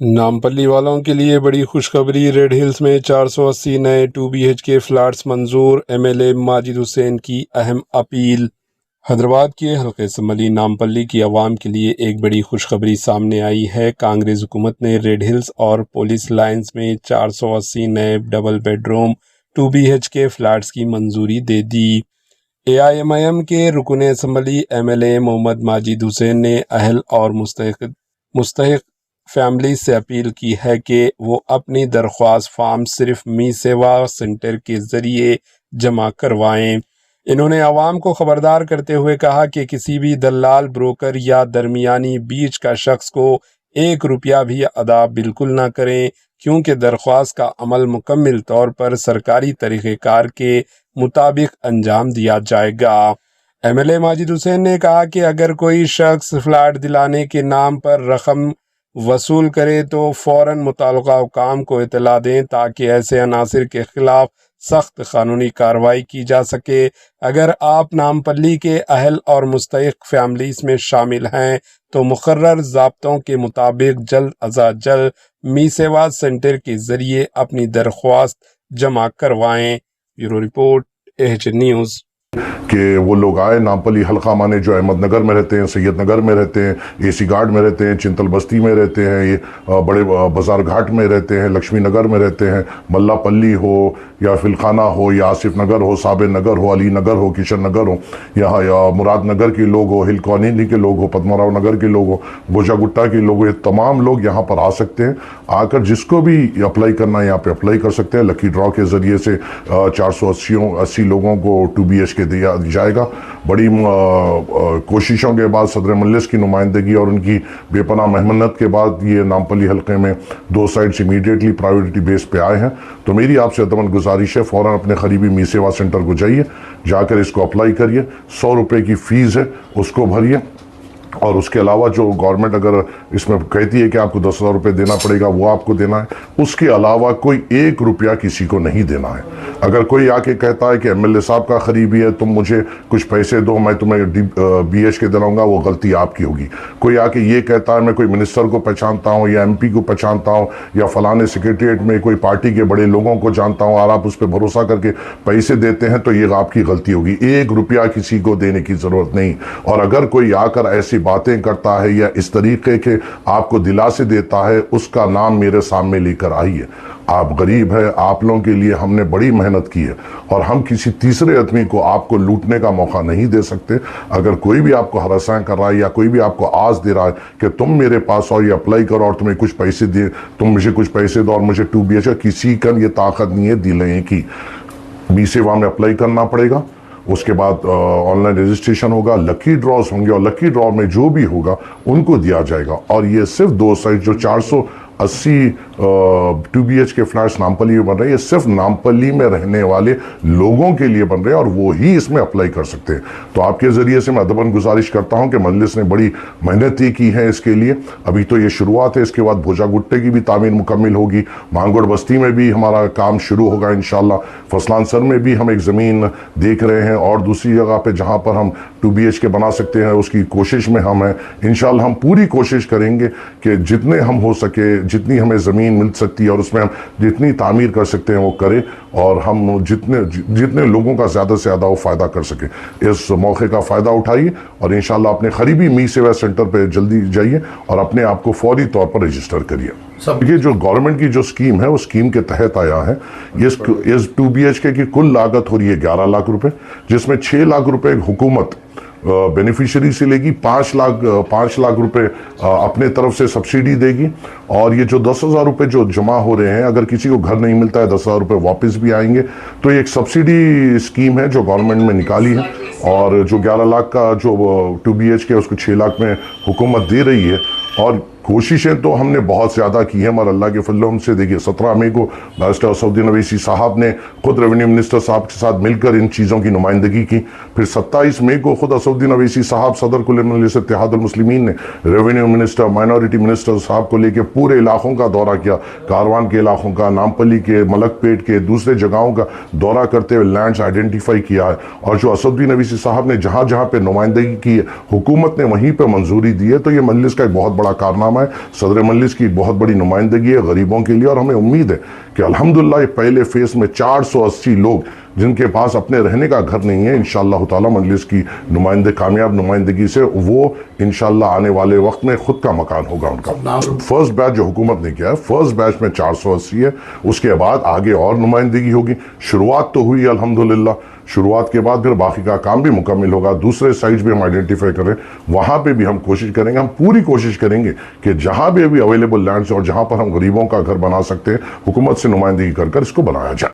नामपल्ली वालों के लिए बड़ी खुशखबरी। रेड हिल्स में 480 नए 2 BHK फ्लैट्स मंजूर। एमएलए माजिद हुसैन की अहम अपील। हैदराबाद के हल्के सम्मली नामपल्ली की आवाम के लिए एक बड़ी खुशखबरी सामने आई है। कांग्रेस हुकूमत ने रेड हिल्स और पुलिस लाइंस में 480 नए डबल बेडरूम 2 BHK फ्लैट्स की मंजूरी दे दी। AIMIM के रुकन असम्बली एमएलए मोहम्मद माजिद हुसैन ने अहल और मुस्तहिक फैमिली से अपील की है कि वो अपनी दरख्वास्त फॉर्म सिर्फ मी सेवा सेंटर के ज़रिए जमा करवाएं। इन्होंने आवाम को खबरदार करते हुए कहा कि किसी भी दलाल, ब्रोकर या दरमियानी बीच का शख्स को 1 रुपया भी अदा बिल्कुल ना करें, क्योंकि दरख्वास्त का अमल मुकम्मल तौर पर सरकारी तरीक़ेकार के मुताबिक अंजाम दिया जाएगा। एमएलए माजिद हुसैन ने कहा कि अगर कोई शख्स फ्लैट दिलाने के नाम पर रकम वसूल करे तो फ़ौरन मुताल्लिका हुकाम को इत्तला दें, ताकि ऐसे अनासिर के खिलाफ सख्त कानूनी कार्रवाई की जा सके। अगर आप नामपल्ली के अहल और मुस्तहिक फैमिलीज में शामिल हैं तो मुकर्रर ज़ाब्तों के मुताबिक जल्द अज़ जल्द मी सेवा सेंटर के ज़रिए अपनी दरख्वास्त जमा करवाएं। Bureau report, AHN news. कि वो लोग आए नामपल्ली हल्का माने जो अहमदनगर में रहते हैं, सैयद नगर में रहते हैं, AC गार्ड में रहते हैं, चिंतल बस्ती में रहते हैं, ये बड़े बाजार घाट में रहते हैं, लक्ष्मी नगर में रहते हैं, मल्लापल्ली हो या फिलखाना हो या आसिफ नगर हो, साबिर नगर हो, अली नगर हो, किशन नगर हो, यहाँ या मुराद नगर के लोग हो, हिल कॉलोनी के लोग हो, पद्माराव नगर के लोग हो, गोजागुट्टा के लोग हो, ये तमाम लोग यहाँ पर आ सकते हैं। आकर जिसको भी अप्लाई करना है यहाँ पे अप्लाई कर सकते हैं। लकी ड्रॉ के ज़रिए से 480 लोगों को 2 BHK दिया जाएगा। बड़ी कोशिशों के बाद सदर मजलिस की नुमाइंदगी और उनकी बेपनाह मेहनत के बाद ये नामपल्ली हल्के में 2 साइट्स इमीडिएटली प्रायोरिटी बेस पे आए हैं। तो मेरी आपसे अदमन गुजारिश है, फ़ौरन अपने करीबी मी सेवा सेंटर को जाइए, जाकर इसको अप्लाई करिए। 100 रुपये की फ़ीस है, उसको भरिए। और उसके अलावा जो गवर्नमेंट अगर इसमें कहती है कि आपको 10,000 रुपये देना पड़ेगा, वो आपको देना है। उसके अलावा कोई 1 रुपया किसी को नहीं देना है। अगर कोई आके कहता है कि MLA साहब का करीबी है, तुम मुझे कुछ पैसे दो, मैं तुम्हें BHK दिलाऊंगा, वो गलती आपकी होगी। कोई आके ये कहता है मैं कोई मिनिस्टर को पहचानता हूँ या MP को पहचानता हूँ या फलाने सेक्रेटरीट में कोई पार्टी के बड़े लोगों को जानता हूँ और आप उस पर भरोसा करके पैसे देते हैं, तो ये आपकी गलती होगी। 1 रुपया किसी को देने की ज़रूरत नहीं। और अगर कोई आकर ऐसी बातें करता है या इस तरीके के आपको दिलासे देता है, उसका नाम मेरे सामने लेकर आइए। आप गरीब है, आप लोगों के लिए हमने बड़ी मेहनत की है और हम किसी तीसरे आदमी को आपको लूटने का मौका नहीं दे सकते। अगर कोई भी आपको हरासा कर रहा है या कोई भी आपको आस दे रहा है कि तुम मेरे पास आओ, ये अप्लाई करो और तुम्हें कुछ पैसे दे, तुम मुझे कुछ पैसे दो और मुझे 2 BHK, किसी का ये ताकत नहीं है दिलाने की। मी सेवा में अप्लाई करना पड़ेगा, उसके बाद ऑनलाइन रजिस्ट्रेशन होगा, लकी ड्रॉज होंगे और लकी ड्रॉ में जो भी होगा उनको दिया जाएगा। और ये सिर्फ 2 साइट जो 480 2 BHK फ्लैट्स नामपल्ली में बन रहे हैं, ये सिर्फ नामपल्ली में रहने वाले लोगों के लिए बन रहे हैं और वो ही इसमें अप्लाई कर सकते हैं। तो आपके ज़रिए से मैं अदबन गुजारिश करता हूं कि मजलिस ने बड़ी मेहनत की है इसके लिए। अभी तो ये शुरुआत है, इसके बाद भोजागुट्टे की भी तामीर मुकम्मल होगी, मांगोड़ बस्ती में भी हमारा काम शुरू होगा इंशाल्लाह। फसलान सर में भी हम एक ज़मीन देख रहे हैं और दूसरी जगह पर जहाँ पर हम 2 BHK बना सकते हैं, उसकी कोशिश में हम हैं। इंशाल्लाह हम पूरी कोशिश करेंगे कि जितने हम हो सके, जितनी हमें ज़मीन मिल सकती है और उसमें हम जितनी तामीर कर सकते हैं वो करें और हम जितने लोगों का ज़्यादा से ज़्यादा वो फ़ायदा कर सकें। इस मौके का फ़ायदा उठाइए और इंशाल्लाह अपने करीबी मी सेवा सेंटर पे जल्दी जाइए और अपने आप को फौरी तौर पर रजिस्टर करिए। ये जो गवर्नमेंट की जो स्कीम है, वो स्कीम के तहत आया है। इस 2 BHK की कुल लागत हो रही है 11 लाख रुपए, जिसमें 6 लाख रुपए हुकूमत बेनिफिशियरी से लेगी, 5 लाख रुपए अपने तरफ से सब्सिडी देगी। और ये जो 10,000 रुपये जो जमा हो रहे हैं, अगर किसी को घर नहीं मिलता है 10,000 रुपये वापस भी आएंगे। तो ये एक सब्सिडी स्कीम है जो गवर्नमेंट में निकाली है और जो 11 लाख का जो 2 BHK है उसको 6 लाख में हुकूमत दे रही है। और कोशिशें तो हमने बहुत ज़्यादा की हैं, मगर अल्लाह के फजल से देखिए 17 मई को बैरिस्टर असदुद्दीन अवैसी साहब ने खुद रेवेन्यू मिनिस्टर साहब के साथ मिलकर इन चीज़ों की नुमाइंदगी की। फिर 27 मई को खुद असदुद्दीन अवैसी साहब सदर कुल मजलिस इत्तेहादुल मुस्लिमीन ने रेवेन्यू मिनिस्टर, माइनॉरिटी मिनिस्टर साहब को लेकर पूरे इलाकों का दौरा किया, कारवान के इलाकों का, नामपल्ली के, मलकपेट के, दूसरे जगहों का दौरा करते हुए लैंड्स आइडेंटिफाई किया है। और जो असदुद्दीन अवैसी साहब ने जहाँ जहाँ पर नुमाइंदगी की है, हुकूमत ने वहीं पर मंजूरी दी है। तो ये मजलिस का एक बहुत बड़ा कारनामा काम आए। सदर मजलिस की बहुत बड़ी नुमाइंदगी है गरीबों के लिए और हमें उम्मीद है कि अल्हम्दुलिल्लाह ये पहले फेज में 480 लोग जिनके पास अपने रहने का घर नहीं है, इंशाअल्लाह ताला मजलिस की कामयाब नुमाइंदगी से वो इंशाअल्लाह आने वाले वक्त में खुद का मकान होगा उनका। फर्स्ट बैच जो हुकूमत ने किया है, फर्स्ट बैच में 480 है, उसके बाद आगे और नुमाइंदगी होगी। शुरुआत तो हुई अल्हम्दुलिल्लाह, शुरुआत के बाद फिर बाकी का काम भी मुकम्मल होगा। दूसरे साइट्स भी हम आइडेंटिफाई करें, वहाँ पे भी हम कोशिश करेंगे, हम पूरी कोशिश करेंगे कि जहाँ भी अवेलेबल लैंड्स और जहाँ पर हम गरीबों का घर बना सकते हैं, हुकूमत से नुमाइंदगी कर इसको बनाया जाए।